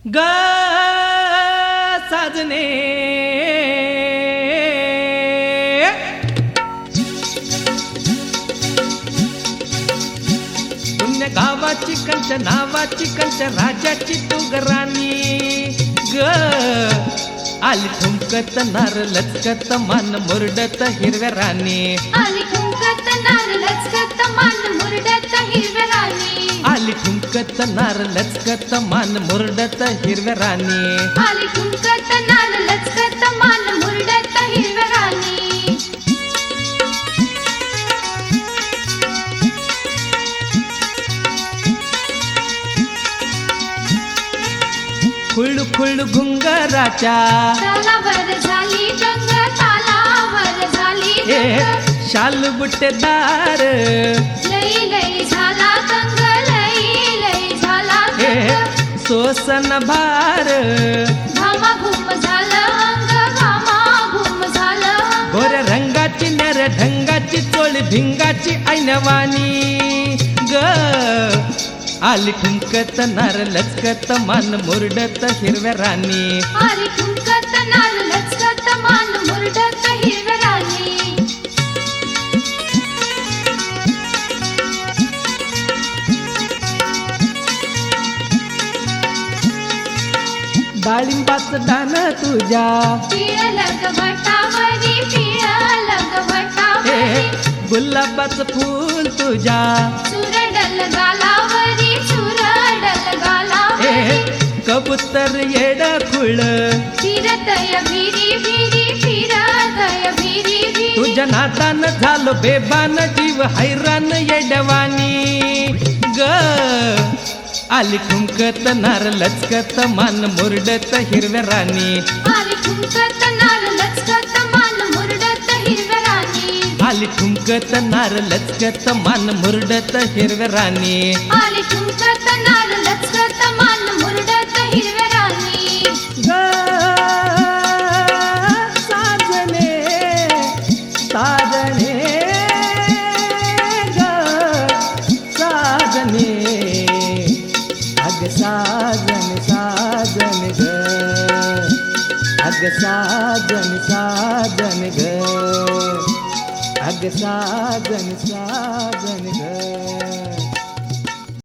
ग साजने पुण्य गावाची कंच नावाची कंच राजाची तू राणी ग आली ठुमकत नार लचकत मान मुरडत हिरव्या राणी आली ठुमकत नार लचकत मान मुरडत हिरव्या राणी आली ठुमकत नार लचकत मान मुरडत हिरव्या राणी आली ठुमकत नार लचकत मान मुरडत हिरव्या राणी खुळ खुळ घुंगराच्या तालावर झाली गंग तालावर झाली गंग शाल बुट्टेदार लई लई झाला गंग लई लई झाला गंग सोसन भार घामाघूम झालं अंग घामाघूम झालं गोऱ्या रंगाची नर ढंगाची चोळी भिंगाची ऐनवानी ग आली ठुमकत नार लचकत मान मुरडत हिरव्या राणी आली ठुमकत नार लचकत मान मुरडत हिरव्या राणी डाळिंबाचं दान तुझ्या पिळलग भटावरी पिळलग भटावरी गुलाबाचं फूल तुझ्या सुरडल गालावरी सुरडल गालावरी कबूतर येड खुळ फिरतय भिरी भिरी फिरतय भिरी भिरी तुझ्या नातान झालो बेबान जीव हैराण येडवानी ग आली ठुमकत नार लचकत मान मुरडत हिरव्या राणी आली ठुमकत नार लचकत मान मुरडत हिरव्या राणी आली ठुमकत नार लचकत मान मुरडत हिरव्या राणी आली ठुमकत नार लचकत मान मुरडत हिरव्या राणी ग साजने साजने ग साजने अग साजन साजन ग अग साजन साजन ग अग साजन साजन ग